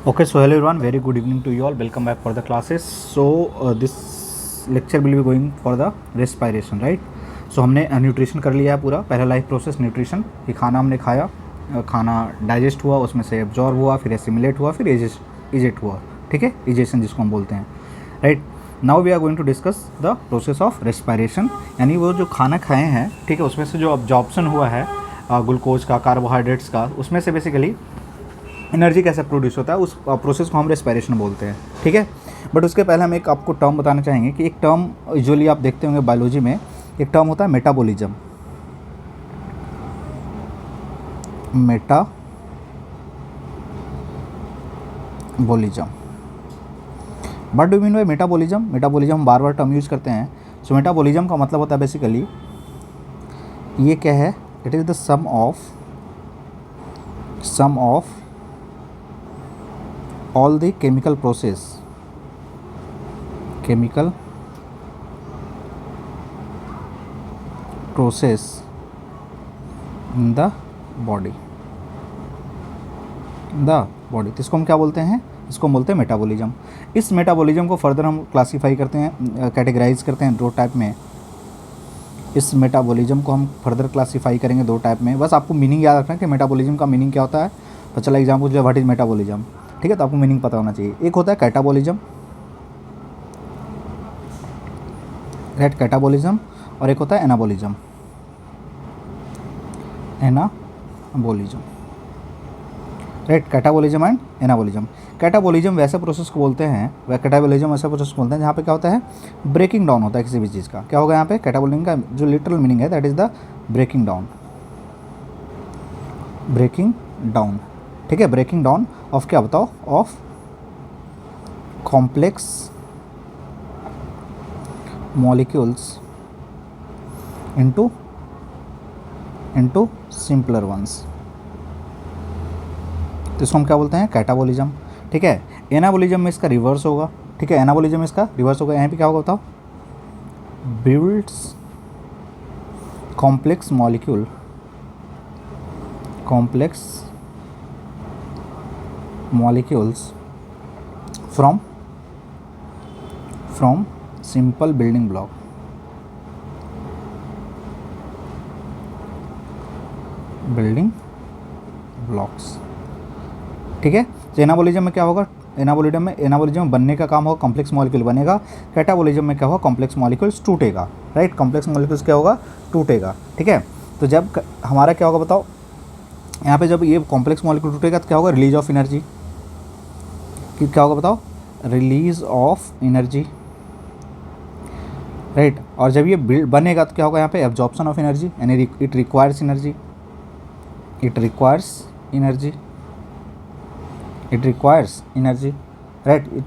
Okay, so hello everyone, very good evening to you all. Welcome back for the classes. So this lecture will be going for the respiration, right? So हमने nutrition कर लिया है पूरा, पहला life process nutrition, कि खाना हमने खाया, खाना डाइजेस्ट हुआ, उसमें से एब्जॉर्ब हुआ, फिर एसिमिलेट हुआ, फिर इजेट हुआ, ठीक है, इजेशन जिसको हम बोलते हैं, right. Now we are going to discuss the process of respiration, यानी वो जो खाना खाए हैं, ठीक है, उसमें से जो अब्जॉर्प्शन हुआ है ग्लूकोज का, कार्बोहाइड्रेट्स का, उसमें से बेसिकली एनर्जी कैसे प्रोड्यूस होता है, उस प्रोसेस को हम रेस्पिरेशन बोलते हैं, ठीक है. बट उसके पहले हम एक आपको टर्म बताना चाहेंगे कि एक टर्म यूजुअली आप देखते होंगे बायोलॉजी में, एक टर्म होता है metabolism. Metabolism, what do mean by metabolism? Metabolism हम बार बार टर्म यूज करते हैं. सो मेटाबॉलिज्म का मतलब होता है बेसिकली, ये क्या है, it is the sum of all the chemical process in the body. तो इसको हम क्या बोलते हैं? इसको हम बोलते हैं मेटाबॉलिज्म. इस मेटाबॉलिज्म को फर्दर हम क्लासीफाई करते हैं, कैटेगराइज करते हैं दो टाइप में. इस मेटाबॉलिज्म को हम फर्दर क्लासीफाई करेंगे दो टाइप में. बस आपको मीनिंग याद रखना है कि मेटाबॉलिज्म का मीनिंग क्या होता है. तो चला एग्जाम्पल जो व्हाट इज मेटाबॉलिज्म, ठीक है, तो आपको मीनिंग पता होना चाहिए. एक होता है कैटाबॉलिज्म, राइट, कैटाबॉलिज्म, और एक होता है anabolism. Right, catabolism and anabolism. Catabolism वैसे प्रोसेस को बोलते हैं, जहाँ पे क्या होता है, ब्रेकिंग डाउन होता है किसी भी चीज़ का. क्या होगा यहाँ पे? कैटाबॉलिज्म का जो लिटरल मीनिंग है that is the breaking down, ठीक है. ब्रेकिंग डाउन ऑफ क्या बताओ? Of complex molecules into simpler ones. तो इसको हम क्या बोलते हैं? कैटाबॉलिज्म, ठीक है. एनाबॉलिज्म में इसका रिवर्स होगा, ठीक है. एनाबॉलिज्म में इसका रिवर्स होगा. यहाँ पे क्या होगा बताओ? Builds complex molecules from simple building blocks, ठीक है. तो एनाबॉलिज्म में क्या होगा? एनाबॉलिज्म बनने का काम होगा, कॉम्प्लेक्स मॉलिक्यूल बनेगा. कैटाबॉलिज्म में क्या होगा? कॉम्प्लेक्स मॉलिक्यूल्स टूटेगा, राइट. कॉम्प्लेक्स मॉलिक्यूल्स क्या होगा? टूटेगा, ठीक है. तो जब हमारा क्या होगा बताओ, यहाँ पे जब ये कॉम्प्लेक्स मॉलिक्यूल टूटेगा तो क्या होगा? Release of energy. क्या होगा बताओ? Release of energy, right. और जब ये बनेगा तो क्या होगा यहाँ पे? एब्जॉर्प्शन ऑफ एनर्जी, यानी it requires energy, right. It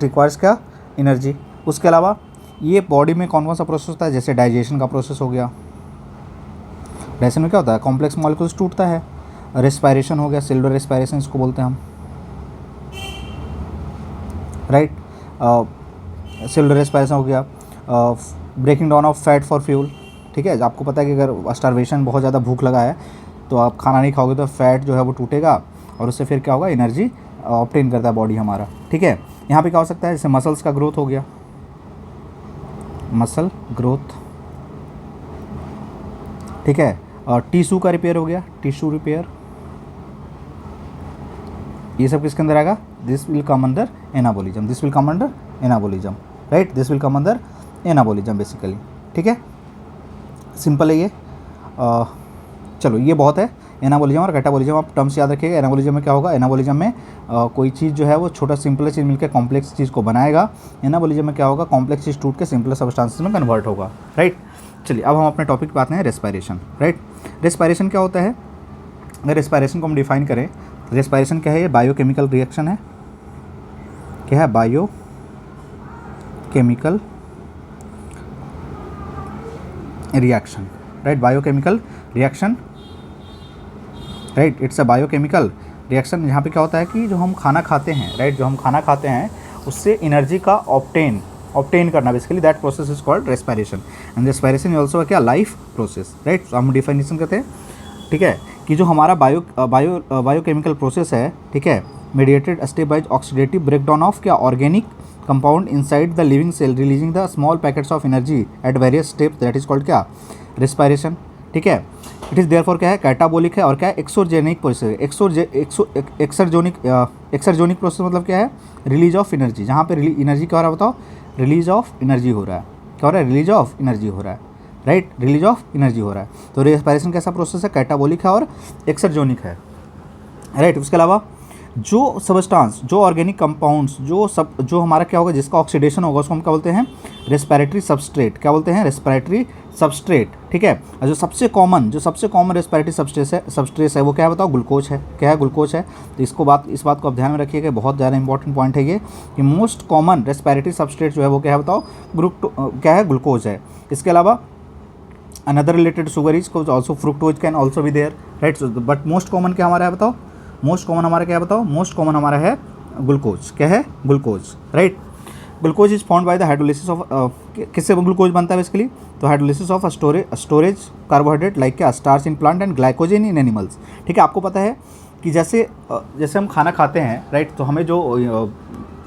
requires क्या? एनर्जी. उसके अलावा ये बॉडी में कौन कौन सा प्रोसेस होता है? जैसे डाइजेशन का प्रोसेस हो गया. डाइजेशन में क्या होता है? कॉम्प्लेक्स मॉलिक्यूल्स टूटता है. रेस्पायरेशन हो गया, सेलुलर रेस्पायरेशन इसको बोलते हैं हम, राइट. सेलुलर रेस्पायरेशन हो गया. Breaking down of fat for fuel, ठीक है. आपको पता है कि अगर स्टार्वेशन, बहुत ज़्यादा भूख लगा है, तो आप खाना नहीं खाओगे तो फैट जो है वो टूटेगा, और उससे फिर क्या होगा? एनर्जी ऑब्टेन करता है बॉडी हमारा, ठीक है. यहाँ पे क्या हो सकता है? जैसे मसल्स का ग्रोथ हो गया, मसल ग्रोथ, ठीक है. टिश्यू का रिपेयर हो गया, टिश्यू रिपेयर. ये सब किसके अंदर आएगा? दिस विल कम अंदर anabolism, right. This will come अंदर एनाबॉलिज्म बेसिकली, ठीक है. सिंपल है ये. चलो ये बहुत है. एनाबॉलिज्म और कैटाबॉलिज्म आप टर्म्स याद रखिएगा. एनाबॉलिज्म में क्या होगा? एनाबॉलिज्म में कोई चीज़ जो है वो छोटा सिंपल चीज़ मिलकर कॉम्प्लेक्स चीज़ को बनाएगा. एनाबॉलिज्म में क्या होगा? कॉम्प्लेक्स चीज़ टूट के सिंपल सब्सटेंसेस में कन्वर्ट होगा, राइट. चलिए अब हम अपने टॉपिक पे आते हैं, रेस्पायरेशन, राइट. रेस्पायरेशन क्या होता है? अगर रेस्पायरेशन को हम डिफाइन करें, रेस्पायरेशन क्या है? ये बायोकेमिकल रिएक्शन है. क्या है? Biochemical reaction, right. Biochemical reaction, right. It's a biochemical reaction. यहाँ पे क्या होता है कि जो हम खाना खाते हैं, राइट, जो हम खाना खाते हैं उससे एनर्जी का ऑब्टेन करना, basically that process is called respiration. And respiration is also क्या? Life process, right. तो हम डिफिनेशन करते हैं, ठीक है, कि जो हमारा बायोकेमिकल प्रोसेस है, ठीक है, mediated step by oxidative breakdown of क्या organic compound inside the living cell releasing the small packets of energy at various steps, that is called क्या respiration. ठीक है, इट इज़ देयरफॉर क्या है कैटाबोलिक है और क्या है एक्सोजेनिक प्रोसेस. एक्सरजोनिक प्रोसेस मतलब क्या है रिलीज ऑफ एनर्जी, जहाँ पे एनर्जी क्या हो रहा है बताओ, रिलीज ऑफ एनर्जी हो रहा है. क्या हो रहा है, रिलीज ऑफ एनर्जी हो रहा है, राइट, रिलीज ऑफ एनर्जी हो रहा है. तो रेस्पिरेशन कैसा प्रोसेस है, कैटाबोलिक है और एक्सरजोनिक है, राइट. उसके अलावा जो सबस्टांस, जो ऑर्गेनिक कंपाउंड्स, जो हमारा क्या होगा, जिसका ऑक्सीडेशन होगा उसको हम क्या बोलते हैं, रेस्पिरेटरी सबस्ट्रेट. क्या बोलते हैं, रेस्पिरेटरी सबस्ट्रेट. ठीक है, और जो सबसे कॉमन रेस्पिरेटरी सबस्ट्रेट है वो क्या है बताओ, ग्लूकोज है. क्या है, ग्लूकोज है. तो इस बात को आप ध्यान में रखिएगा, बहुत ज़्यादा इंपॉर्टेंट पॉइंट है ये कि मोस्ट कॉमन रेस्पिरेटरी सबस्ट्रेट जो है वो क्या है बताओ, क्या है, ग्लूकोज है. इसके अलावा another related sugar is also fructose can also be there, right. But most common क्या हमारा है बताओ, मोस्ट कॉमन हमारा क्या है बताओ, मोस्ट कॉमन हमारा है ग्लूकोज. क्या है, glucose, right. Glucose is found by the hydrolysis of, किससे ग्लूकोज बनता है बेसिकली, तो hydrolysis of storage carbohydrate like क्या, starch in plant and glycogen in animals. ठीक है, आपको पता है कि जैसे हम खाना खाते हैं, राइट, तो हमें जो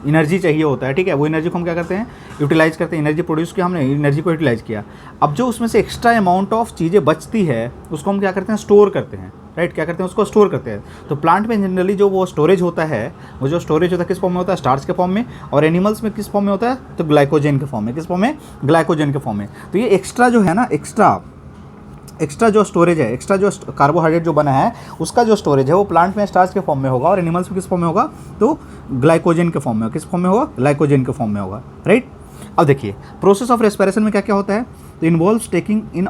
एनर्जी चाहिए होता है, ठीक है, वो एनर्जी को हम क्या करते हैं, यूटिलाइज करते हैं. एनर्जी प्रोड्यूस किया हमने, एनर्जी को यूटिलाइज किया. अब जो उसमें से एक्स्ट्रा अमाउंट ऑफ चीज़ें बचती है उसको हम क्या करते हैं, स्टोर करते हैं, राइट. क्या करते हैं, उसको स्टोर करते हैं. तो प्लांट में जनरली जो वो स्टोरेज होता है, वो जो स्टोरेज होता है किस फॉर्म में होता है, स्टार्च के फॉर्म में. और एनिमल्स में किस फॉर्म में होता है, तो ग्लाइकोजन के फॉर्म में. किस फॉर्म में, ग्लाइकोजन के फॉर्म में. तो ये एक्स्ट्रा जो है ना, एक्स्ट्रा जो स्टोरेज है, एक्स्ट्रा जो कार्बोहाइड्रेट जो बना है उसका जो स्टोरेज है वो प्लांट में स्टार्च के फॉर्म में होगा और एनिमल्स में किस फॉर्म में होगा, तो ग्लाइकोजन के फॉर्म में. किस फॉर्म में होगा, ग्लाइकोजन के फॉर्म में होगा, राइट. अब देखिए प्रोसेस ऑफ रेस्पिरेशन में क्या क्या होता है, तो इन्वॉल्व्स टेकिंग इन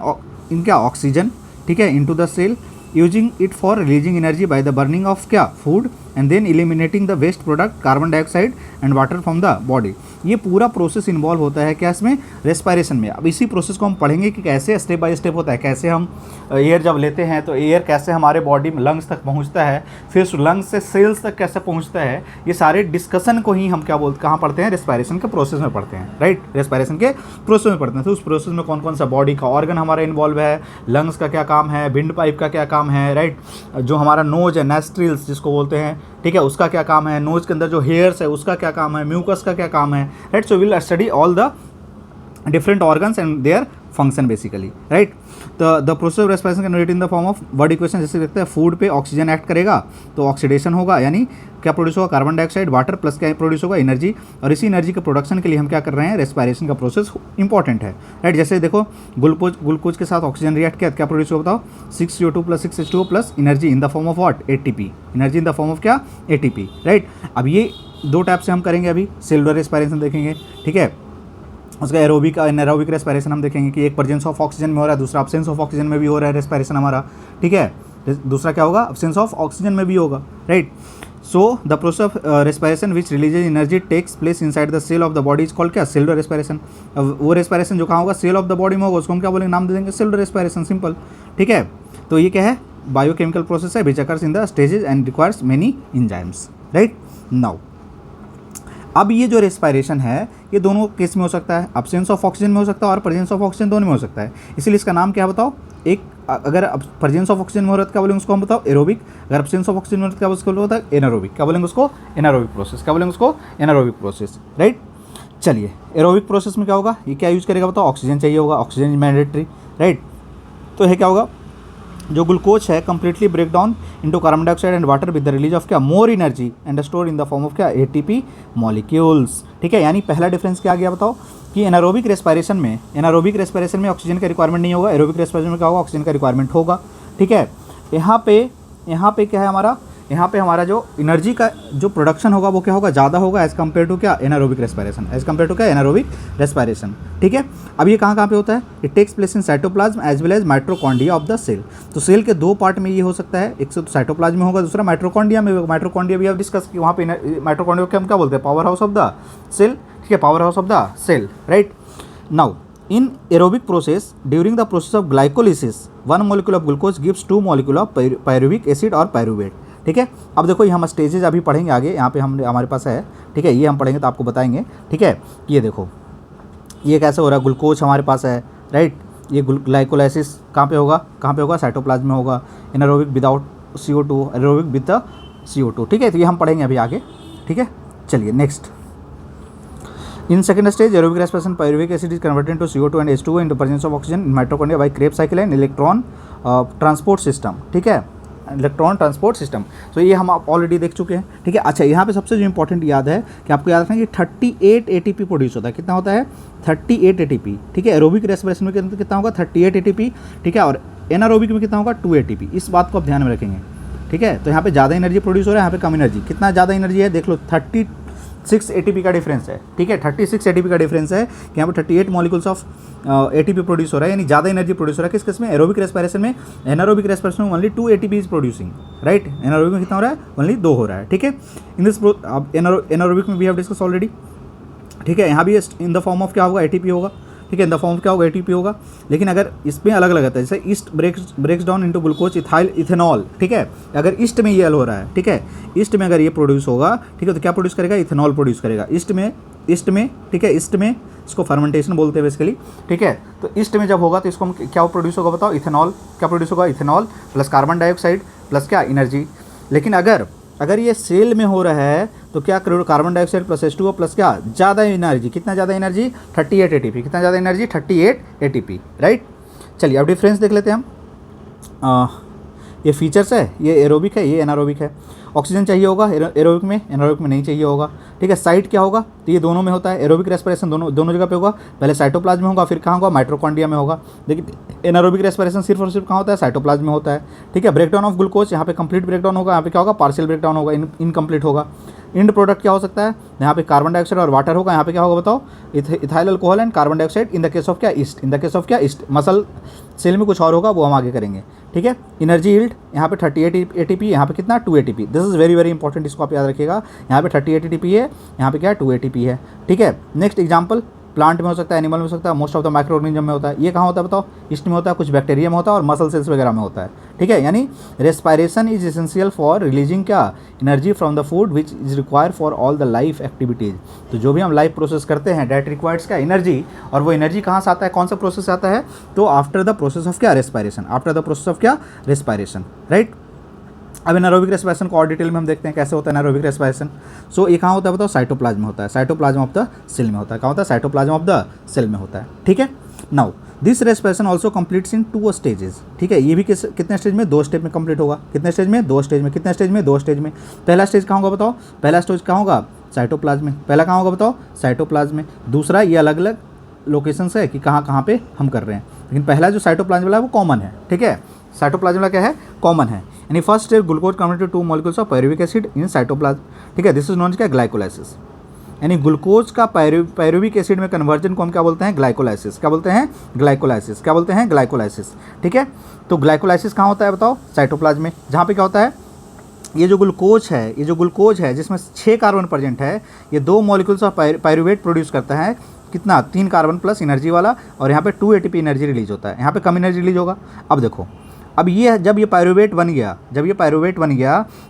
क्या, ऑक्सीजन, ठीक है, into the cell, using it for releasing energy by the burning of क्या, food, and then eliminating the waste product carbon dioxide and water from the body. ये पूरा प्रोसेस इन्वॉल्व होता है क्या, इसमें, रेस्पिरेशन में. अब इसी प्रोसेस को हम पढ़ेंगे कि कैसे स्टेप बाय स्टेप होता है, कैसे हम एयर जब लेते हैं तो एयर कैसे हमारे बॉडी में लंग्स तक पहुंचता है, फिर लंग्स से सेल्स तक कैसे पहुंचता है. ये सारे डिस्कशन को ही हम क्या बोलते, कहाँ पढ़ते हैं, रेस्पिरेशन के प्रोसेस में पढ़ते हैं, राइट. रेस्पिरेशन के प्रोसेस में पढ़ते हैं. तो उस प्रोसेस में कौन कौन सा बॉडी का ऑर्गन हमारा इन्वॉल्व है, लंग्स का क्या काम है, विंड पाइप का क्या काम है, राइट. जो हमारा नोज है, नोस्ट्रिल्स जिसको बोलते हैं, ठीक है, उसका क्या काम है, नोज के अंदर जो हेयर्स है उसका क्या काम है, म्यूकस का क्या काम है, right. So will study all the different organs and their function basically, right. The process of respiration can note in the form of word equation. जैसे देखते हैं फूड पे ऑक्सीजन एक्ट करेगा तो ऑक्सीडेशन होगा, यानी क्या प्रोड्यूस होगा, कार्बन डाइऑक्साइड, वाटर प्लस क्या प्रोड्यूस होगा, एनर्जी. और इसी एनर्जी के प्रोडक्शन के लिए हम क्या कर रहे हैं, रेस्पिरेशन का प्रोसेस इंपॉर्टेंट है, राइट. जैसे देखो ग्लूकोज के साथ ऑक्सीजन रिएक्ट किया, क्या प्रोड्यूस होगा बताओ, 6CO2 plus 6H2O plus energy in the form of what, ATP. Energy in the form of क्या, ATP, राइट. अब ये दो टाइप से हम करेंगे, अभी सेलुलर रेस्पिरेशन देखेंगे, ठीक है. उसका एरोबिक एनारोबिक रेस्पिरेशन हम देखेंगे कि एक प्रेजेंस ऑफ ऑक्सीजन में हो रहा है, दूसरा अब्सेंस ऑफ ऑक्सीजन में भी हो रहा है रेस्पिरेशन हमारा, ठीक है. दूसरा क्या होगा, अब्सेंस ऑफ ऑक्सीजन में भी होगा, right. So the process of respiration which releases energy takes place inside the cell of the body is called क्या, सेलुलर रेस्पिरेशन. अब वो रेस्पिरेशन जो कहाँ होगा, सेल ऑफ द बॉडी में होगा, उसको हम क्या बोलेंगे, नाम दे देंगे सेलुलर रेस्पिरेशन, सिंपल, ठीक है. तो ये क्या है, बायोकेमिकल प्रोसेस है which occurs in the stages and requires many enzymes, right. Now अब ये जो रेस्पिरेशन है ये दोनों केस में हो सकता है, अब्सेंस ऑफ ऑक्सीजन में हो सकता है और प्रेजेंस ऑफ ऑक्सीजन दोनों में हो सकता है. इसलिए इसका नाम क्या बताओ, एक अगर प्रेजेंस ऑफ ऑक्सीजन में हो रहा है क्या बोलेंगे उसको हम बताओ एरोबिक, अगर अब्सेंस ऑफ ऑक्सीजन में हो रहा है क्या उसको होता है एनारोबिक. क्या बोलेंगे उसको, एनारोबिक प्रोसेस. क्या बोलेंगे उसको, एनारोबिक प्रोसेस, राइट. चलिए एरोबिक प्रोसेस में क्या होगा, ये क्या यूज़ करेगा बताओ, ऑक्सीजन चाहिए होगा, ऑक्सीजन इज मैंडेटरी, राइट. तो ये क्या होगा, जो ग्लूकोज है completely break down into carbon dioxide and water with the release of क्या, more energy and store in the form of क्या, ATP मॉलिक्यूल्स, ठीक है. यानी पहला डिफरेंस क्या आ गया बताओ, कि एनारोबिक रेस्पिरेशन में ऑक्सीजन का रिक्वायरमेंट नहीं होगा, एरोबिक रेस्पिरेशन में क्या होगा, ऑक्सीजन का रिक्वायरमेंट होगा, ठीक है. यहाँ पे क्या है हमारा, यहाँ पे हमारा जो एनर्जी का जो प्रोडक्शन होगा वो क्या होगा, ज़्यादा होगा एज़ कम्पेयर टू क्या, anaerobic respiration, as compared to क्या, एनारोबिक रेस्पिरेशन, ठीक है. अब ये कहाँ पे होता है, it takes place in cytoplasm as well as mitochondria of the cell. तो सेल के दो पार्ट में ये हो सकता है, एक तो साइटोप्लाज्म में होगा, दूसरा माइटोकॉन्ड्रिया में होगा. माइटोकॉन्ड्रिया भी आप डिस्कस की, वहाँ पे माइटोकॉन्ड्रिया को हम क्या बोलते हैं, powerhouse of the cell, ठीक है, powerhouse of the cell, right. Now in aerobic process during the process of glycolysis 1 molecule of glucose gives 2 molecule of pyruvic acid और pyruvate, ठीक है. अब देखो ये हम स्टेजेस अभी पढ़ेंगे आगे, यहाँ पे हमारे पास है, ठीक है, ये हम पढ़ेंगे तो आपको बताएंगे, ठीक है. ये देखो ये कैसे हो रहा है, ग्लूकोज हमारे पास है, राइट. ये ग्लाइकोलाइसिस कहाँ पे होगा, साइटोप्लाज्म में होगा. Anaerobic without CO2, aerobic with the CO2, ठीक है। तो ये हम पढ़ेंगे अभी आगे, ठीक है। चलिए next, in second stage aerobic respiration pyruvic acid is converted to CO2 and H2O in presence of oxygen in mitochondria by Krebs cycle and electron transport system, ठीक है, इलेक्ट्रॉन ट्रांसपोर्ट सिस्टम। तो ये हम आप ऑलरेडी देख चुके हैं, ठीक है। अच्छा, यहाँ पे सबसे जो इंपॉर्टेंट याद है कि आपको याद रखना कि 38 ATP प्रोड्यूस होता है। कितना होता है? 38 ATP, ठीक है। एरोबिक रेस्पिरेशन में कितना होगा? 38 ATP, ठीक है। और एनारोबिक में कितना होगा? 2 ATP। इस बात को आप ध्यान में रखेंगे, ठीक है। तो यहाँ पे ज़्यादा एनर्जी प्रोड्यूस हो रहा है, यहाँ पे कम एनर्जी। कितना ज़्यादा एनर्जी है देख लो, 36 ATP का डिफरेंस है, ठीक है। 36 ATP का डिफरेंस है कि यहाँ पे 38 मॉलिक्यूल्स ऑफ ATP प्रोड्यूस हो रहा है, यानी ज़्यादा एनर्जी प्रोड्यूस हो रहा है। किस में? एरोबिक रेस्पिरेशन में। एनारोबिक रेस्पिरेशन में only 2 ATP is producing, right. Anaerobic में कितना हो रहा है? ओनली 2 हो रहा है, ठीक है। इन दिस एनारोबिक में वी हैव डिस्कस ऑलरेडी, ठीक है। यहाँ भी इन द फॉर्म ऑफ क्या होगा? ATP होगा, ठीक है। इन द फॉर्म क्या होगा? ATP होगा। लेकिन अगर इसमें अलग अलग आता है, जैसे yeast breaks down into glucose ethyl ethanol, ठीक है। अगर ईस्ट में ये हो रहा है, ठीक है, ईस्ट में अगर ये प्रोड्यूस होगा, ठीक है, तो क्या प्रोड्यूस करेगा? इथेनॉल प्रोड्यूस करेगा ईस्ट में, ठीक है। ईस्ट में इसको फर्मेंटेशन बोलते हैं बेसिकली, ठीक है। तो ईस्ट में जब होगा तो इसको हम क्या प्रोड्यूस होगा बताओ? इथेनॉल। क्या प्रोड्यूस होगा? Ethanol plus carbon dioxide plus क्या? एनर्जी। लेकिन अगर ये सेल में हो रहा है तो क्या carbon dioxide plus H2O plus क्या? ज़्यादा एनर्जी। कितना ज़्यादा एनर्जी? 38 ATP। कितना ज़्यादा एनर्जी? 38 ATP, right. चलिए अब डिफरेंस देख लेते हैं हम। ये फीचर्स है, ये एरोबिक है, ये एनारोबिक है। ऑक्सीजन चाहिए होगा एरोबिक में, एनारोबिक में नहीं चाहिए होगा, ठीक है। साइट क्या होगा? तो ये दोनों में होता है। एरोबिक रेस्पिरेशन दोनों जगह पे होगा। पहले साइटोप्लाज्म में होगा, फिर कहाँ होगा? माइटोकॉन्ड्रिया में होगा। लेकिन एनारोबिक रेस्पिरेशन सिर्फ और सिर्फ कहाँ होता है? साइटोप्लाज्म में होता है, ठीक है। ब्रेकडाउन ऑफ ग्लूकोज, यहाँ पे कंप्लीट ब्रेकडाउन होगा, यहाँ पे क्या होगा? पार्शियल ब्रेकडाउन होगा, इनकम्प्लीट होगा। इंड प्रोडक्ट क्या हो सकता है? यहाँ पे कार्बन डाइऑक्साइड और वाटर होगा। यहाँ पे क्या होगा बताओ? Ethyl alcohol and carbon dioxide in the case of क्या? Yeast. In the case of क्या? ईस्ट। मसल सेल में कुछ और होगा, वो हम आगे करेंगे, ठीक है। एनर्जी यील्ड यहाँ पे 38 ATP, यहाँ पे कितना? 2 ATP। This is very very important, इसको आप याद रखिएगा। यहाँ पे 38 ATP है, यहाँ पे क्या है? 2 ATP है, ठीक है। नेक्स्ट एग्जाम्पल, प्लांट में हो सकता है, एनिमल में हो सकता है, most of the micro organism में होता है। ये कहाँ होता है बताओ? ईस्ट में होता है, कुछ बैक्टीरिया में होता है और मसल सेल्स वगैरह में होता है, ठीक है। यानी respiration is essential for releasing क्या? Energy from the food which is require for all the life activities. तो जो भी हम लाइफ प्रोसेस करते हैं, डेट रिक्वायर्स क्या? एनर्जी। और वो एनर्जी कहाँ से आता है? कौन सा प्रोसेस आता है? तो आफ्टर द प्रोसेस ऑफ क्या? Respiration. After the process of क्या? Respiration, right. अब एनारोबिक रेस्पिरेशन को और डिटेल में हम देखते हैं कैसे होता है एनारोबिक रेस्पिरेशन। सो ये कहाँ होता है बताओ? साइटोप्लाज्म में होता है, साइटोप्लाज्म ऑफ द सेल में होता है। कहाँ होता है? साइटोप्लाज्म ऑफ द सेल में होता है, ठीक है। Now this respiration also completes in 2 stages, ठीक है। ये भी कितने स्टेज में? 2 स्टेज में कंप्लीट होगा। कितने स्टेज में? 2 स्टेज में। कितने स्टेज में? 2 स्टेज में। पहला स्टेज कहाँ होगा बताओ? पहला स्टेज कहाँ होगा? साइटोप्लाज्म में। पहला कहाँ होगा बताओ? साइटोप्लाज्म में। दूसरा ये अलग अलग लोकेशंस है कि कहाँ पे हम कर रहे हैं, लेकिन पहला जो साइटोप्लाज्म वाला है वो कॉमन है, ठीक है। साइटोप्लाज्म वाला क्या है? कॉमन है। यानी first stage glucose converted to 2 molecules of pyruvic acid in cytoplasm, ठीक है। दिस इज नोन एज क्या? ग्लाइकोलाइसिस। यानी ग्लूकोज का पायरुविक एसिड में कन्वर्जन को हम क्या बोलते हैं? ग्लाइकोलाइसिस। क्या बोलते हैं? ग्लाइकोलाइसिस। क्या बोलते हैं? ग्लाइकोलाइसिस, ठीक है। तो ग्लाइकोलाइसिस कहाँ होता है बताओ? साइटोप्लाज्म में। जहाँ पे क्या होता है? ये जो ग्लूकोज है जिसमें 6 कार्बन प्रेजेंट है, ये 2 मॉलिक्यूल्स ऑफ पायरुवेट प्रोड्यूस करता है। कितना? 3 कार्बन प्लस एनर्जी वाला, और यहाँ पे 2 ATP एनर्जी रिलीज होता है। यहाँ पे कम एनर्जी रिलीज होगा। अब देखो, अब ये जब ये पायरुवेट बन गया,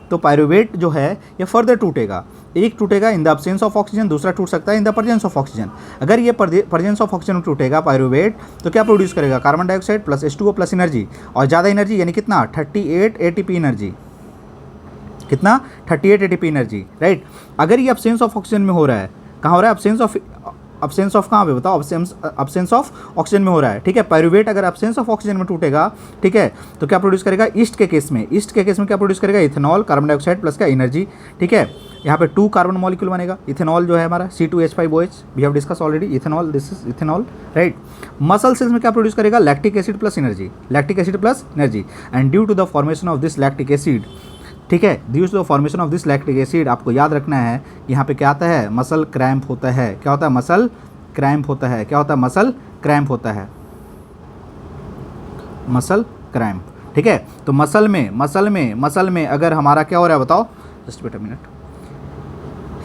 तो पायरुवेट जो है ये फर्दर टूटेगा। एक टूटेगा in the absence of oxygen, दूसरा टूट सकता है in the presence of oxygen. अगर ये प्रेजेंस ऑफ ऑक्सीजन टूटेगा पायरुवेट, तो क्या प्रोड्यूस करेगा? Carbon dioxide plus H2O plus energy, और ज़्यादा एनर्जी यानी कितना? 38 ATP एनर्जी। कितना? 38 ATP एनर्जी, राइट। अगर ये अब्सेंस ऑफ ऑक्सीजन में हो रहा है, कहाँ हो रहा है? अब्सेंस ऑफ कहाँ पे बताओ? अब्सेंस ऑफ ऑक्सीजन में हो रहा है, ठीक है। पायरुवेट अगर अब्सेंस ऑफ ऑक्सीजन में टूटेगा, ठीक है, तो क्या प्रोड्यूस करेगा? ईस्ट के केस में क्या प्रोड्यूस करेगा? इथेनॉल, कार्बन डाइऑक्साइड प्लस क्या? एनर्जी, ठीक है। यहाँ पे 2 कार्बन मॉलिक्यूल बनेगा। इथेनॉल जो है हमारा C2H5OH, we have discuss already. Ethanol, this is ethanol, right. Muscle cells में क्या प्रोड्यूस करेगा? Lactic acid plus energy, and due to the formation of this lactic acid, ठीक है, due to the formation of this lactic acid, आपको याद रखना है यहाँ पे क्या आता है? मसल क्रैम्प होता है। क्या होता है? मसल क्रैम्प होता है। क्या होता है? मसल क्रैम्प होता है, मसल क्रैम्प, ठीक है। तो मसल में अगर हमारा क्या हो रहा है बताओ? Just wait a minute.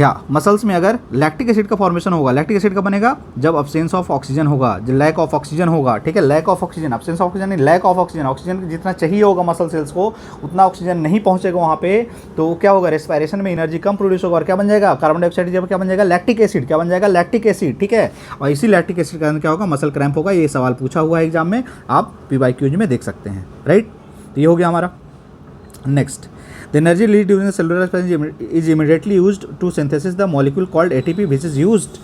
या मसल्स में अगर लैक्टिक एसिड का फॉर्मेशन होगा, लैक्टिक एसिड का बनेगा जब अब्सेंस ऑफ ऑक्सीजन होगा, जब लैक ऑफ ऑक्सीजन होगा, ठीक है। Lack of oxygen, absence of oxygen नहीं, लैक ऑफ ऑक्सीजन। ऑक्सीजन जितना चाहिए होगा मसल सेल्स को, उतना ऑक्सीजन नहीं पहुंचेगा वहाँ पे, तो क्या होगा? रेस्पिरेशन में एनर्जी कम प्रोड्यूस होगा, और क्या बन जाएगा? कार्बन डाइऑक्साइड जब क्या बन जाएगा? Lactic acid. क्या बन जाएगा? लैक्टिक एसिड, ठीक है। और इसी लैक्टिक एसिड के कारण क्या होगा? मसल क्रैम्प होगा। ये सवाल पूछा हुआ है एग्जाम में, आप PYQs में देख सकते हैं, राइट। तो ये हो गया हमारा। Next, the energy release during the cellular respiration is immediately used to synthesis the molecule called ATP which is used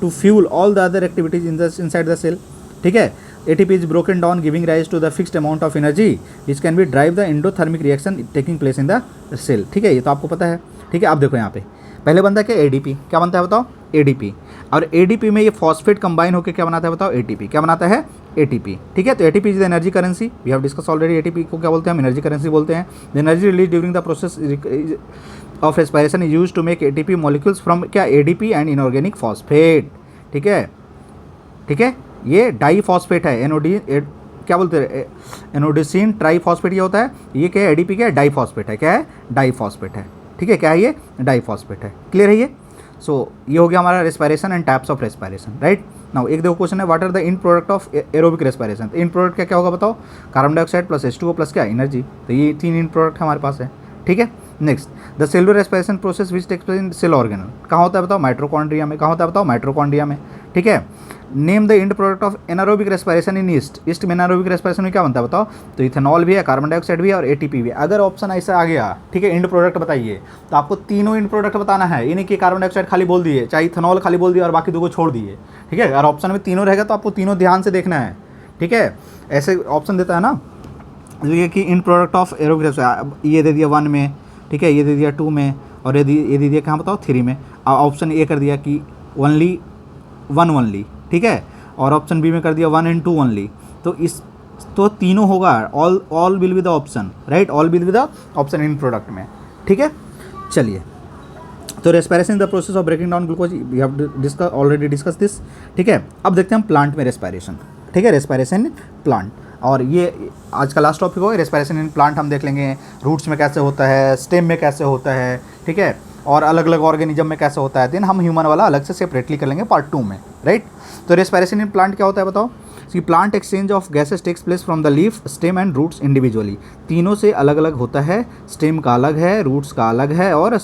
to fuel all the other activities inside the cell. ठीक है, ATP is broken down giving rise to the fixed amount of energy which can be drive the endothermic reaction taking place in the cell। ठीक है, ये तो आपको पता है। ठीक है, अब देखो यहाँ पे पहले बनता है क्या, ADP। क्या बनता है बताओ, ADP। और ADP में ये फॉस्फेट कंबाइन होकर क्या बनाता है बताओ, ATP। क्या बनाता है, ATP। ठीक है, तो ATP is the energy currency, we have discuss already. ATP को क्या बोलते हैं हम, एनर्जी करेंसी बोलते हैं। The energy release during the process of respiration is use to make ATP molecules from क्या, ADP एंड इनऑर्गेनिक फॉस्फेट। ठीक है, ठीक है, ये डाईफॉस्फेट है, क्या बोलते हैं, एनोडिसिन ट्राईफॉस्फेट ये होता है। ये क्या है, ADP क्या है, डाईफॉस्फेट है। क्या है, डाईफॉस्फेट है। ठीक है, क्या है ये, डाईफॉस्फेट है। क्लियर है ये। सो ये हो गया हमारा respiration and types of respiration, right. Now एक देखो क्वेश्चन है, what are the end product of aerobic respiration. End product क्या क्या होगा बताओ, carbon dioxide plus H2O plus क्या, एनर्जी। तो ये 3 इन प्रोडक्ट हमारे पास है। ठीक है, next the cellular respiration process which takes place in cell organelle. कहाँ होता है बताओ, माइटोकॉन्ड्रिया में। कहाँ होता है बताओ, माइटोकॉन्ड्रिया में। ठीक है, name the end product of anaerobic respiration in east में एनारोबिक रेस्पिरेशन में क्या बनता है बताओ, तो इथेनॉल भी है, कार्बन डाइऑक्साइड भी है और ATP भी है। अगर ऑप्शन ऐसा आ गया, ठीक है, एंड प्रोडक्ट बताइए, तो आपको तीनों एंड प्रोडक्ट बताना है। ये नहीं कि कार्बन डाइऑक्साइड खाली बोल दिए, चाहे इथेनॉल खाली बोल दिया और बाकी दो को छोड़ दिए। ठीक है, अगर ऑप्शन में तीनों रहेगा तो आपको तीनों ध्यान से देखना है। ठीक है, ऐसे ऑप्शन देता है ना, ये कि इन प्रोडक्ट ऑफ एरोबिक रेस्पिरेशन, ये दे दिया 1 में, ठीक है, ये दे दिया 2 में और ये दे दिया कहाँ बताओ, 3 में। ऑप्शन ए कर दिया कि ओनली 1 ओनली। ठीक है, और ऑप्शन बी में कर दिया 1 and 2 ओनली। तो इस तो तीनों होगा, all will be the option, right, all will be the option end product में। ठीक है, चलिए, तो respiration the process of breaking down glucose, we have already discuss this. ठीक है, अब देखते हैं हम प्लांट में रेस्पिरेशन। ठीक है, रेस्पिरेशन इन प्लांट, और ये आज का लास्ट टॉपिक होगा। रेस्पिरेशन इन प्लांट हम देख लेंगे, रूट्स में कैसे होता है, स्टेम में कैसे होता है, ठीक है, और अलग अलग ऑर्गेनिज्म में कैसे होता है। देन हम ह्यूमन वाला अलग से सेपरेटली कर लेंगे पार्ट 2 में, राइट। तो रेस्पिरेशन इन प्लांट क्या होता है बताओ, कि plant exchange of gases takes place from the leaf, stem and roots individually. तीनों से अलग अलग होता है, स्टेम का अलग है, रूट्स का अलग है और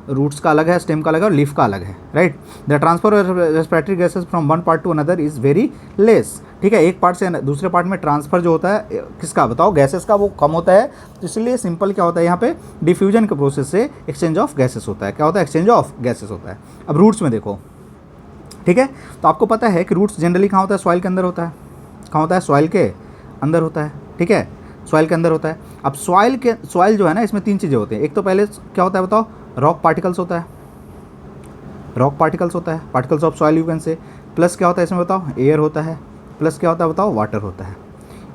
रूट्स का अलग है, स्टेम का अलग है और लीफ का अलग है, right. The transfer of respiratory gases from one part two another is very less. ठीक है, एक पार्ट से दूसरे पार्ट में ट्रांसफ़र जो होता है किसका बताओ, गैसेस का, वो कम होता है। तो इसलिए सिंपल क्या होता है, यहाँ पे डिफ्यूजन के प्रोसेस से एक्सचेंज ऑफ गैसेस होता है। क्या होता है, एक्सचेंज ऑफ गैसेस होता है। अब रूट्स में देखो, ठीक है, तो आपको पता है कि रूट्स जनरली कहाँ होता है, सॉइल के अंदर होता है। कहाँ होता है, सॉइल के अंदर होता है। ठीक है, सॉइल के अंदर होता है। अब सॉइल जो है ना, इसमें 3 चीज़ें होती हैं। एक तो पहले क्या होता है बताओ, रॉक पार्टिकल्स होता है, रॉक पार्टिकल्स होता है, particles of soil you can say. Plus क्या होता है इसमें बताओ, एयर होता है। प्लस क्या होता है बताओ, वाटर होता है।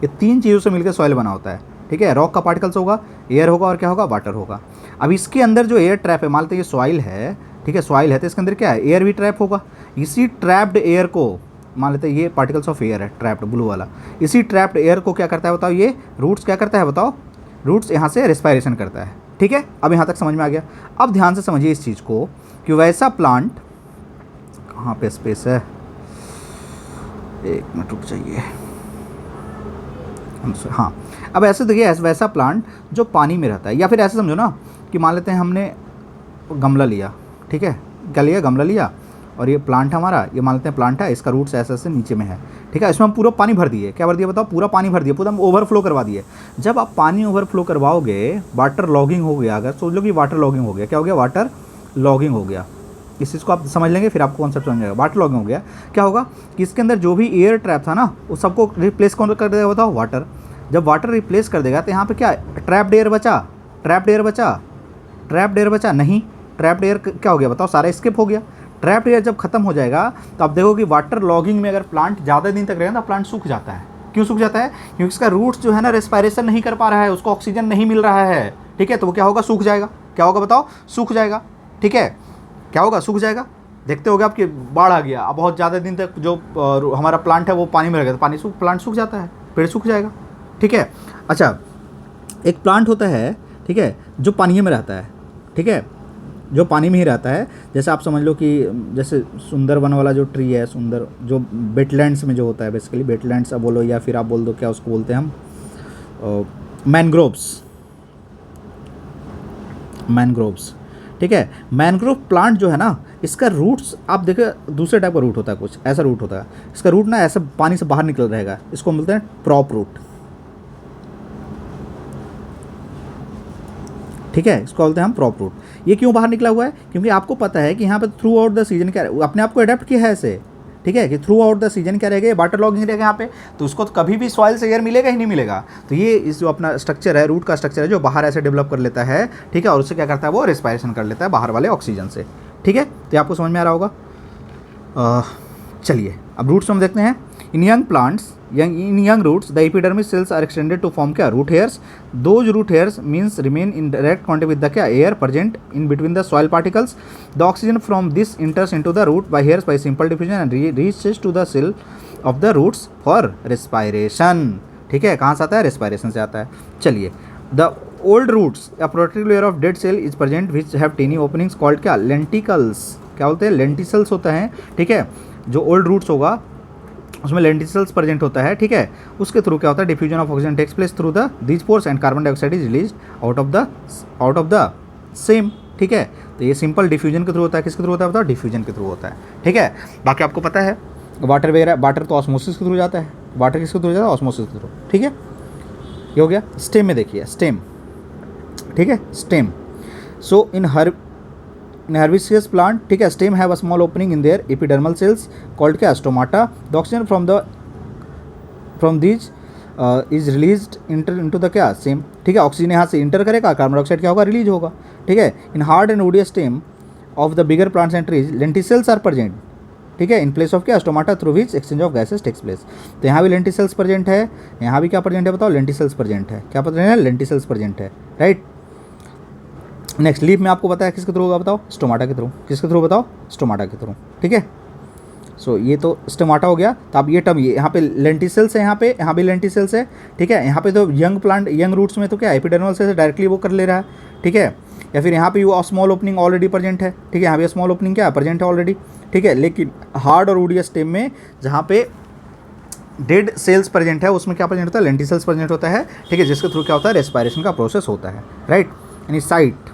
ये 3 चीज़ों से मिलकर सॉइल बना होता है। ठीक है, रॉक का पार्टिकल्स होगा, एयर होगा और क्या होगा, वाटर होगा। अब इसके अंदर जो एयर ट्रैप है, मान लेते हैं ये सॉइल है, ठीक है, सॉइल है, तो इसके अंदर क्या है, एयर भी ट्रैप होगा। इसी ट्रैप्ड एयर को, मान लेते हैं ये पार्टिकल्स ऑफ एयर है, ट्रैप्ड ब्लू वाला, इसी ट्रैप्ड एयर को क्या करता है बताओ, ये रूट्स क्या करता है बताओ, रूट्स यहाँ से रेस्पिरेशन करता है। ठीक है, अब यहाँ तक समझ में आ गया। अब ध्यान से समझिए इस चीज़ को कि वैसा प्लांट, कहाँ पे स्पेस है, 1 मिनट रुक जाइए। हाँ, अब ऐसे देखिए, वैसा प्लांट जो पानी में रहता है, या फिर ऐसे समझो ना कि मान लेते हैं हमने गमला लिया, ठीक है, क्या लिया, गमला लिया, और ये प्लांट हमारा, ये मान लेते हैं प्लांट है, इसका रूट्स ऐसे ऐसे नीचे में है। ठीक है, इसमें हम पूरा पानी भर दिए, क्या भर दिया बताओ, पूरा पानी भर दिया, पूरा ओवरफ्लो करवा दिए। जब आप पानी ओवरफ्लो करवाओगे, वाटर लॉगिंग हो गया, अगर सोच लो कि वाटर लॉगिंग हो गया, क्या हो गया, वाटर लॉगिंग हो गया। इस चीज़ को आप समझ लेंगे, फिर आपको कॉन्सेप्ट समझ जाएगा। वाटर लॉगिंग हो गया, क्या होगा कि इसके अंदर जो भी एयर ट्रैप था ना, उस सबको रिप्लेस कौन कर देगा बताओ, वाटर। जब वाटर रिप्लेस कर देगा तो यहाँ पे क्या, ट्रैप्ड एयर बचा, ट्रैप्ड एयर बचा, ट्रैप्ड एयर बचा नहीं, ट्रैप्ड एयर क्या हो गया बताओ, सारा स्किप हो गया। ट्रैप्ड एयर जब खत्म हो जाएगा तो आप देखो कि वाटर लॉगिंग में अगर प्लांट ज़्यादा दिन तक रहेगा तो प्लांट सूख जाता है। क्यों सूख जाता है, क्योंकि इसका रूट्स जो है ना, रेस्पिरेशन नहीं कर पा रहा है, उसको ऑक्सीजन नहीं मिल रहा है। ठीक है, तो वो क्या होगा, सूख जाएगा। क्या होगा बताओ, सूख जाएगा। ठीक है, क्या होगा, सूख जाएगा। देखते होगे आपकी बाढ़ आ गया, अब बहुत ज़्यादा दिन तक जो हमारा प्लांट है वो पानी में रहेगा, तो प्लांट सूख जाता है, पेड़ सूख जाएगा। ठीक है, अच्छा, एक प्लांट होता है, ठीक है, जो पानी में रहता है, ठीक है, जो पानी में ही रहता है। जैसे आप समझ लो कि जैसे सुंदरवन वाला जो ट्री है, सुंदर जो वेटलैंड्स में जो होता है, बेसिकली वेटलैंड्स बोलो, या फिर आप बोल दो क्या उसको बोलते हैं हम, मैनग्रोव्स। ठीक है, मैनग्रोव प्लांट जो है ना, इसका रूट्स आप देखो दूसरे टाइप का रूट होता है, कुछ ऐसा रूट होता है। इसका रूट ना ऐसा पानी से बाहर निकल रहेगा, इसको बोलते हैं प्रॉप रूट। ठीक है, इसको बोलते हैं हम प्रॉप रूट। ये क्यों बाहर निकला हुआ है? क्योंकि आपको पता है कि यहाँ पे थ्रू आउट द सीजन क्या अपने आप को अडेप्ट किया है ऐसे, ठीक है, कि थ्रू आउट द सीजन क्या रहेगा, वाटर लॉगिंग रहेगा यहाँ पे, तो उसको तो कभी भी सॉइल से एयर मिलेगा ही नहीं मिलेगा। तो ये इस जो अपना स्ट्रक्चर है, रूट का स्ट्रक्चर है, जो बाहर ऐसे डेवलप कर लेता है, ठीक है, और उससे क्या करता है, वो रेस्पायरेशन कर लेता है बाहर वाले ऑक्सीजन से। ठीक है, तो आपको समझ में आ रहा होगा। चलिए अब रूट्स हम देखते हैं। In young plants, in young roots the epidermis cells are extended to form क्या, root hairs. Those root hairs means remain in direct contact with the क्या, air present in between the soil particles. The oxygen from this enters into the root by hairs by simple diffusion and reaches to the cell of the roots for respiration. ठीक है, कहाँ से आता है, respiration से आता है। चलिए, the old roots a protective layer of dead cell is present which have tiny openings called क्या, lenticles। क्या बोलते हैं, lenticels होता है। ठीक है, जो ओल्ड रूट्स होगा उसमें लेंटिसल्स प्रेजेंट होता है। ठीक है, उसके थ्रू क्या होता है, diffusion of oxygen takes place through the these pores and carbon dioxide is release out of the same. ठीक है, तो ये सिंपल डिफ्यूजन के थ्रू होता है। किसके थ्रू होता है बताओ, डिफ्यूजन के थ्रू होता है। ठीक है, बाकी आपको पता है वाटर वगैरह, वाटर तो ऑस्मोसिस के थ्रू जाता है, वाटर किसके थ्रू जाता है, ऑस्मोसिस के थ्रू। ठीक है, ये हो गया। स्टेम में देखिए, स्टेम, ठीक है, स्टेम। सो इन herbaceous plant, ठीक है, stem have a small opening in their epidermal cells called क्या, stomata. The oxygen from these is released into the क्या, same। ठीक है, ऑक्सीजन यहाँ से इंटर करेगा, कार्बन डाइऑक्साइड क्या होगा, रिलीज होगा। ठीक है, in hard and woody stem of the bigger plants and trees lenticels are present. ठीक है, इन प्लेस ऑफ क्या, stomata through which exchange of gases takes place. तो यहाँ भी लेंटिसल्स प्रेजेंट है, यहाँ भी क्या प्रेजेंट है बताओ, लेंटिसल्स प्रेजेंट है। क्या प्रेजेंट है, लेंटिसल्स प्रेजेंट है, राइट। नेक्स्ट लीफ में आपको पता है किसके थ्रू होगा बताओ, स्टोमाटा के थ्रू। किसके थ्रू बताओ, स्टोमाटा के थ्रू। ठीक है, सो ये तो स्टोमाटा हो गया। तो अब ये टर्म, ये यहाँ पे लेंटिसल्स है, यहाँ भी लेंटिसल्स है। ठीक है, यहाँ पे तो यंग प्लांट, यंग रूट्स में तो क्या, एपिडर्मल से डायरेक्टली वो कर ले रहा है। ठीक है, या फिर यहाँ पे वो स्मॉल ओपनिंग ऑलरेडी प्रेजेंट है। ठीक है, यहाँ भी स्मॉल ओपनिंग क्या प्रेजेंट है ऑलरेडी। ठीक है, लेकिन हार्ड और वुडी स्टेम में जहाँ पे डेड सेल्स प्रेजेंट है, उसमें क्या प्रेजेंट होता है, लेंटिसल्स प्रेजेंट होता है। ठीक है, जिसके थ्रू क्या होता है, रेस्पायरेशन का प्रोसेस होता है, राइट। यानी साइट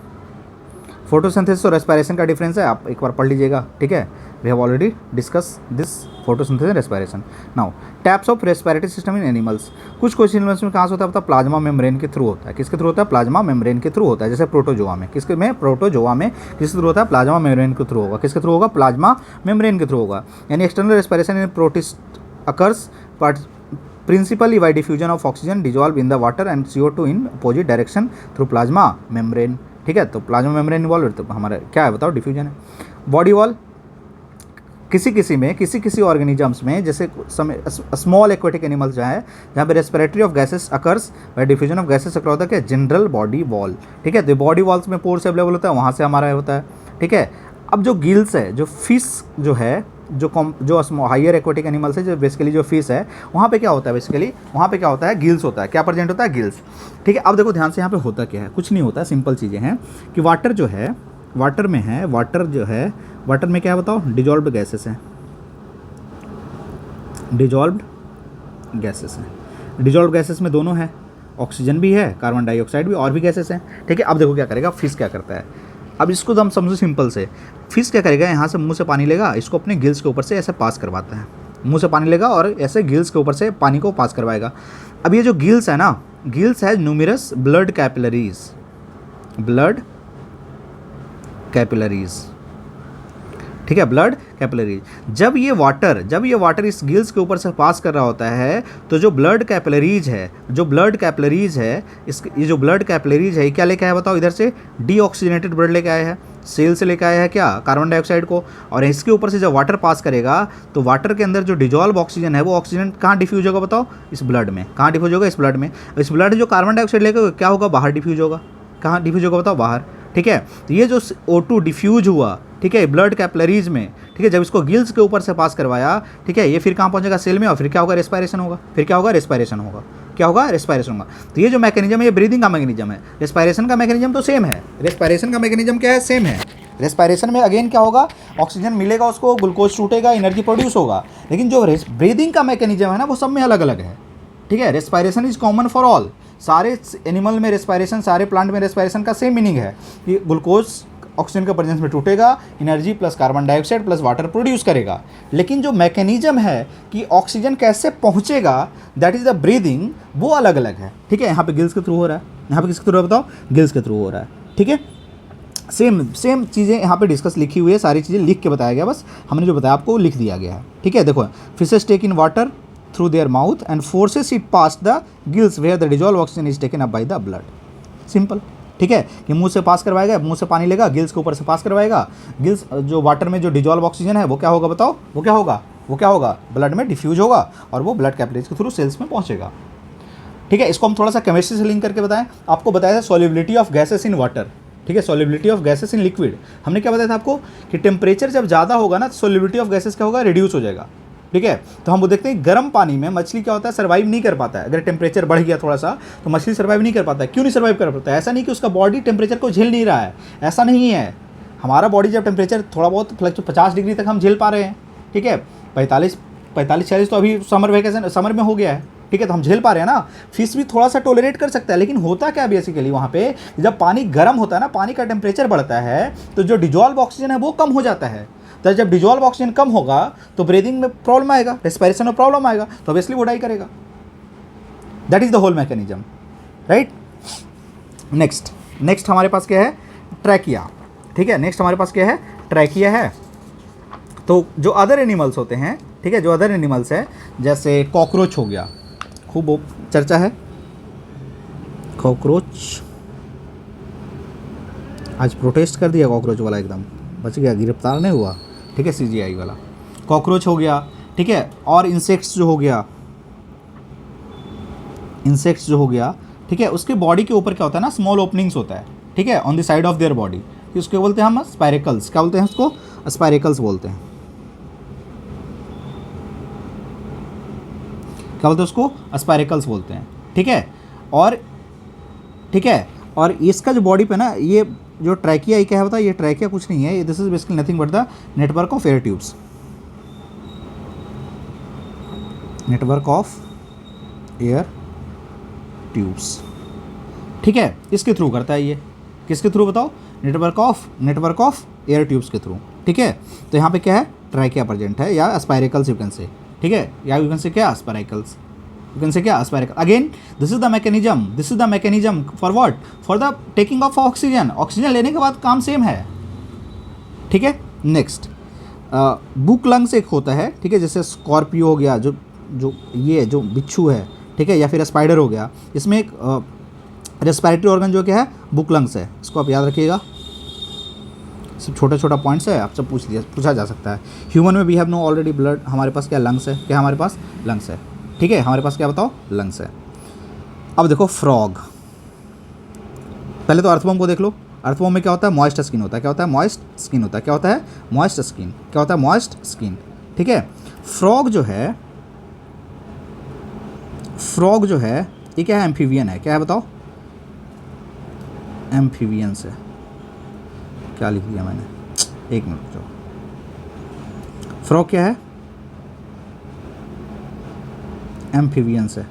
फोटोसिंथेसिस और रेस्पायरेशन का डिफरेंस है, आप एक बार पढ़ लीजिएगा। ठीक है, we have already discuss this photosynthesis and respiration. Now types of respiratory system in animals. कुछ एनिमल्स में कहाँ से होता है, प्लाज्मा मेम्ब्रेन के थ्रू होता है। किसके थ्रू होता है, प्लाज्मा मेम्ब्रेन के थ्रू होता है। जैसे प्रोटोजोआ में, किसके में, प्रोटोजोआ में किसके थ्रू होता है, प्लाज्मा मेम्ब्रेन के थ्रू होगा। किसके थ्रू होगा, प्लाज्मा मेम्ब्रेन के थ्रू होगा। यानी external respiration in protist occurs principally bye diffusion of oxygen dissolve in the water and CO2 in opposite direction through plasma membrane. ठीक है, तो प्लाज्मा मेम्ब्रेन इन्वॉल्व, तो हमारा क्या है बताओ, डिफ्यूजन है। बॉडी वॉल, किसी ऑर्गेनिजम्स में, जैसे स्मॉल एक्वेटिक एनिमल्स जो है, जहाँ पे respiratory of gases occurs by diffusion of gases across the क्या, जनरल बॉडी वॉल। ठीक है, तो बॉडी वॉल्स में पोर्स अवेलेबल होता है, वहाँ से हमारा होता है। ठीक है, अब जो गिल्स है, जो फिश जो है, जो हायर एक्वेटिक एनिमल्स है, जो बेसिकली जो फिश है, वहाँ पे क्या होता है, बेसिकली वहाँ पे क्या होता है, गिल्स होता है। क्या प्रेजेंट होता है, गिल्स। ठीक है, अब देखो ध्यान से, यहाँ पे होता क्या है, कुछ नहीं होता, सिंपल चीज़ें हैं कि वाटर जो है, वाटर में है, वाटर जो है, वाटर में क्या है बताओ, डिजॉल्व्ड गैसेस हैं, डिजॉल्व्ड गैसेस हैं। डिजॉल्व्ड गैसेस में दोनों है, ऑक्सीजन भी है, कार्बन डाइऑक्साइड भी, और भी गैसेस हैं। ठीक है, अब देखो क्या करेगा फिश, क्या करता है, अब इसको तो हम समझो सिंपल से, फिश क्या करेगा, यहाँ से मुंह से पानी लेगा, इसको अपने गिल्स के ऊपर से ऐसे पास करवाता है। मुंह से पानी लेगा और ऐसे गिल्स के ऊपर से पानी को पास करवाएगा। अब ये जो गिल्स है ना, गिल्स है numerous blood capillaries, blood capillaries. ठीक है, ब्लड कैपिलरीज। जब ये वाटर इस गिल्स के ऊपर से पास कर रहा होता है, तो जो ब्लड कैपिलरीज है, ये जो ब्लड कैपिलरीज है, ये क्या लेके आया बताओ, इधर से डीऑक्सीजनेटेड ब्लड लेके आया है, सेल से लेके आया है क्या, कार्बन डाइऑक्साइड को। और इसके ऊपर से जब वाटर पास करेगा, तो वाटर के अंदर जो डिजॉल्व ऑक्सीजन है, वो ऑक्सीजन कहाँ डिफ्यूज होगा बताओ, इस ब्लड में। कहाँ डिफ्यूज होगा, इस ब्लड में। इस ब्लड जो कार्बन डाइऑक्साइड लेकर क्या होगा, बाहर डिफ्यूज होगा। कहाँ डिफ्यूज होगा बताओ, बाहर। ठीक है, तो ये जो O2 डिफ्यूज हुआ, ठीक है, ब्लड कैपिलरीज में, ठीक है, जब इसको गिल्स के ऊपर से पास करवाया, ठीक है, ये फिर कहाँ पहुंचेगा, सेल में, और फिर क्या होगा, रेस्पायरेशन होगा। फिर क्या होगा, रेस्पायरेशन होगा। क्या होगा, रेस्पायरेशन होगा। तो ये जो मैकेनिज्म है, ये ब्रीदिंग का मैकेनिज्म है। रेस्पायरेशन का मैकेनिज्म तो सेम है, रेस्पायरेशन का मैकेनिज्म क्या है, सेम है। रेस्पायरेशन में अगेन क्या होगा, ऑक्सीजन मिलेगा उसको, ग्लूकोज टूटेगा, एनर्जी प्रोड्यूस होगा। लेकिन जो ब्रीदिंग का मैकेनिज्म है ना, वो सब में अलग अलग है। ठीक है, respiration is common for all. सारे एनिमल में रेस्पायरेशन, सारे प्लांट में रेस्पायरेशन का सेम मीनिंग है कि ग्लूकोज ऑक्सीजन के प्रेजेंस में टूटेगा, energy plus carbon dioxide plus water produce करेगा। लेकिन जो मैकेनिज्म है कि ऑक्सीजन कैसे पहुंचेगा, दैट इज द ब्रीदिंग, वो अलग अलग है। ठीक है, यहाँ पे गिल्स के थ्रू हो रहा है, यहाँ पे किसके थ्रू बताओ, गिल्स के थ्रू हो रहा है। ठीक है, सेम सेम चीज़ें यहाँ पे डिस्कस लिखी हुई है, सारी चीज़ें लिख के बताया गया, बस हमने जो बताया आपको लिख दिया गया है। ठीक है, देखो fishes take in water through their mouth and forces it pass the gills where the dissolve oxygen is taken up by the blood. Simple. ठीक है, कि मुंह से पास करवाएगा, मुंह से पानी लेगा, गिल्स के ऊपर से पास करवाएगा, गिल्स जो वाटर में जो डिजॉल्व ऑक्सीजन है वो क्या होगा बताओ, वो क्या होगा, वो क्या होगा, ब्लड में डिफ्यूज होगा और वो ब्लड कैपिलरीज के थ्रू सेल्स में पहुंचेगा। ठीक है, इसको हम थोड़ा सा केमिस्ट्री से लिंक करके बताएं। आपको बताया था solubility of gases in water. ठीक है, solubility of gases in liquid. हमने क्या बताया था आपको कि टेम्परेचर जब ज़्यादा होगा ना तो सॉल्युबिलिटी ऑफ गैसेस क्या होगा, रिड्यूस हो जाएगा। ठीक है, तो हम वो देखते हैं गर्म पानी में मछली क्या होता है, सर्वाइव नहीं कर पाता है। अगर टेम्परेचर बढ़ गया थोड़ा सा तो मछली सर्वाइव नहीं कर पाता है। क्यों नहीं सर्वाइव कर पाता है? ऐसा नहीं कि उसका बॉडी टेम्परेचर को झेल नहीं रहा है, ऐसा नहीं है। हमारा बॉडी जब टेम्परेचर थोड़ा बहुत 50 डिग्री तक हम झेल पा रहे हैं। ठीक है, 45-46 तो अभी समर वेकेशन समर में हो गया है। ठीक है, तो हम झेल पा रहे हैं ना। फिश भी थोड़ा सा टोलरेट कर सकता है, लेकिन होता क्या बेसिकली वहाँ पे, जब पानी गर्म होता है ना, पानी का टेम्परेचर बढ़ता है तो जो डिजॉल्व ऑक्सीजन है वो कम हो जाता है। तो जब डिजॉल्व ऑक्सीजन कम होगा तो ब्रीदिंग में प्रॉब्लम आएगा, रेस्पिरेशन में प्रॉब्लम आएगा, तो ऑब्वियसली वो डाई करेगा। That is the whole mechanism, right. Next हमारे पास क्या है, ट्रैकिया। ठीक है, नेक्स्ट हमारे पास क्या है, ट्रैकिया है। तो जो अदर एनिमल्स होते हैं, ठीक है, जो अदर एनिमल्स है, जैसे कॉकरोच हो गया, खूब चर्चा है कॉकरोच। आज प्रोटेस्ट कर दिया कॉकरोच वाला, एकदम बच गया, गिरफ्तार नहीं हुआ। ठीक है, CGI वाला कॉकरोच हो गया। ठीक है, और इंसेक्ट्स जो हो गया, इंसेक्ट्स जो हो गया, ठीक है, उसके बॉडी के ऊपर क्या होता है ना, स्मॉल ओपनिंग्स होता है। ठीक है, on the side of their body, उसको बोलते हैं हम स्पाइरेकल्स। क्या बोलते हैं उसको, स्पाइरेकल्स बोलते हैं। क्या बोलते हैं उसको, स्पाइरेकल्स बोलते हैं। ठीक है, और इसका जो बॉडी पे ना, ये जो ट्रैकिया, ये क्या है बताया, ये ट्रैकिया कुछ नहीं है, this is basically nothing but the network of air tubes. Network of air tubes. ठीक है, इसके थ्रू करता है ये, किसके थ्रू बताओ, नेटवर्क ऑफ एयर ट्यूब्स के थ्रू। ठीक है, तो यहाँ पे क्या है, ट्रैकिया प्रेजेंट है, या स्पाइरेकल्स यू कैन से। ठीक है, या यू कैन से क्या, स्पाइरेकल्स, यू कैन से क्या, spiracle. Again this is the mechanism for what, for the taking of oxygen. Oxygen लेने के बाद काम सेम है। ठीक है, नेक्स्ट बुक लंग्स एक होता है। ठीक है, जैसे स्कॉर्पियो हो गया, जो ये जो बिच्छू है, ठीक है, या फिर स्पाइडर हो गया, इसमें एक रेस्पिरेटरी ऑर्गन जो क्या है, बुक लंग्स है। इसको आप याद रखिएगा, सब छोटा पॉइंट्स है, आपसे पूछा जा सकता है। ह्यूमन में we have know already blood, हमारे पास क्या, लंग्स है। क्या हमारे पास, लंग्स है। ठीक है, हमारे पास क्या बताओ, लंग्स है। अब देखो फ्रॉग, पहले तो अर्थवॉर्म को देख लो। अर्थवॉर्म में क्या होता है, मॉइस्ट स्किन होता है। क्या होता है, मॉइस्ट स्किन होता है। क्या होता है, मॉइस्ट स्किन। क्या होता है, मॉइस्ट स्किन। ठीक है, फ्रॉग जो है ये क्या है, एम्फीबियन है। क्या है बताओ, एम्फीबियन से क्या लिख दिया मैंने, एक मिनट जो, फ्रॉग क्या है, एम्फीबियंस है।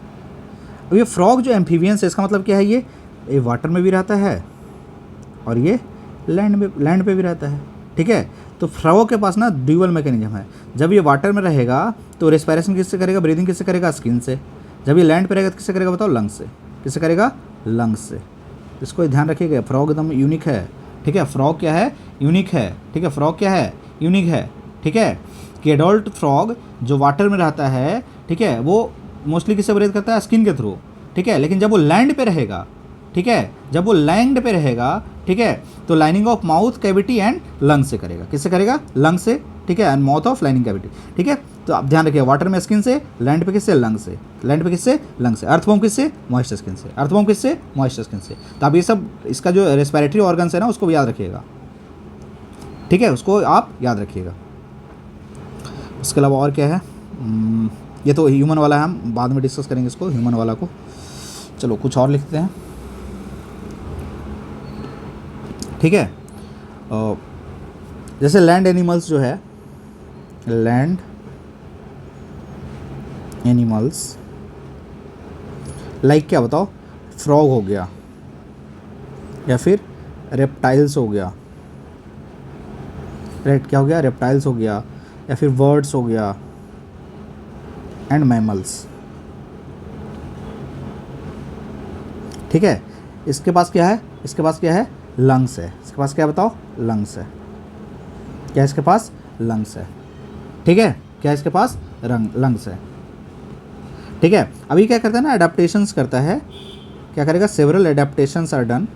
अब ये फ्रॉग जो एम्फीबियंस है, इसका मतलब क्या है, ये वाटर में भी रहता है और ये लैंड पे भी रहता है। ठीक है, तो फ्रॉग के पास ना ड्यूअल मैकेनिज्म है। जब ये वाटर में रहेगा तो रेस्पिरेशन किससे करेगा, ब्रीदिंग किससे करेगा, स्किन से। जब ये लैंड पे रहेगा तो किससे करेगा बताओ, लंग्स से। किससे करेगा, लंग्स से। इसको ध्यान रखिएगा, फ्रॉग एकदम यूनिक है। ठीक है, फ्रॉग क्या है, यूनिक है। ठीक है, फ्रॉग क्या है, यूनिक है। ठीक है, कि एडल्ट फ्रॉग जो वाटर में रहता है, ठीक है, वो मोस्टली किससे ब्रीथ करता है, स्किन के थ्रू। ठीक है, लेकिन जब वो लैंड पे रहेगा, ठीक है, जब वो लैंड पे रहेगा, ठीक है, तो lining of mouth cavity and lung से करेगा। किससे करेगा, लंग से। ठीक है, and mouth of lining cavity. ठीक है, तो आप ध्यान रखिए, वाटर में स्किन से, लैंड पे किससे, लंग से। लैंड पे किससे, लंग से। अर्थवॉर्म किससे, मॉइस्ट स्किन से। अर्थवॉर्म किससे, मॉइस्ट स्किन से। तो आप ये सब, इसका जो रेस्पिरेटरी ऑर्गन्स है ना, उसको भी याद रखिएगा। ठीक है, उसको आप याद रखिएगा। उसके अलावा और क्या है, ये तो ह्यूमन वाला है, हम बाद में डिस्कस करेंगे इसको, ह्यूमन वाला को। चलो कुछ और लिखते हैं। ठीक है, जैसे लैंड एनिमल्स जो है, लैंड एनिमल्स लाइक क्या बताओ, फ्रॉग हो गया, या फिर रेप्टाइल्स हो गया। क्या हो गया, रेप्टाइल्स हो गया, या फिर बर्ड्स हो गया, एंड मैमल्स। ठीक है, इसके पास क्या है, लंग्स है, इसके पास क्या बताओ, लंग्स है, क्या इसके पास, लंग्स है, ठीक है, क्या इसके पास लंग्स है, ठीक है। अभी क्या करता है ना, एडाप्टेशंस करता है, क्या करेगा, several adaptations are done,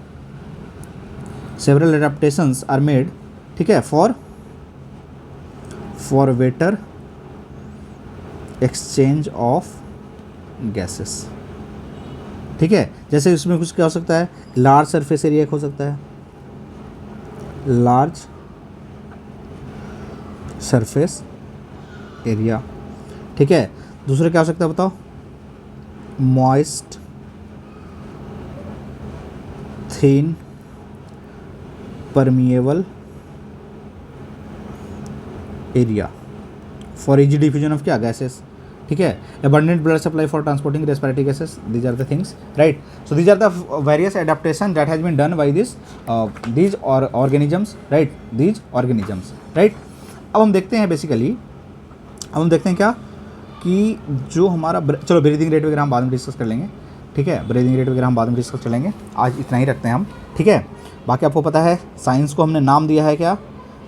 several adaptations are made, ठीक है, for better exchange of gases, ठीक है। जैसे इसमें कुछ क्या हो सकता है, लार्ज सरफेस एरिया हो सकता है, लार्ज सरफेस एरिया, ठीक है। दूसरा क्या हो सकता है बताओ, moist thin permeable area for easy diffusion of क्या, गैसेस, ठीक है। abundant blood supply for transporting respiratory gases, these are the things, right? So these are the various adaptation that has been done by these organisms, right? These organisms, right? अब हम देखते हैं basically, अब हम देखते हैं क्या कि जो हमारा चलो ब्रीदिंग रेट वगैरह हम बाद में डिस्कस कर लेंगे, ठीक है, ब्रीदिंग रेट वगैरह हम बाद में डिस्कस कर लेंगे, आज इतना ही रखते हैं हम, ठीक है। बाकी आपको पता है साइंस को हमने नाम दिया है क्या,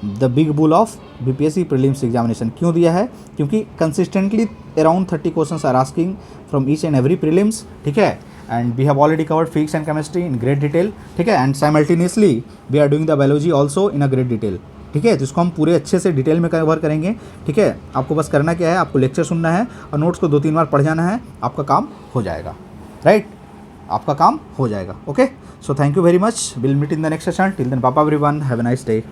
the big bull of BPSC prelims examination. क्यों दिया है, क्योंकि consistently around 30 questions are asking from each and every prelims, ठीक है। And we have already covered physics and chemistry in great detail, ठीक है, and simultaneously we are doing the biology also in a great detail, ठीक है। तो इसको हम पूरे अच्छे से डिटेल में कवर करेंगे, ठीक है। आपको बस करना क्या है, आपको लेक्चर सुनना है और नोट्स को 2-3 बार पढ़ जाना है, आपका काम हो जाएगा, राइट, आपका काम हो जाएगा, okay. So thank you very much, will meet in the next session, till then bye bye everyone, have a nice day.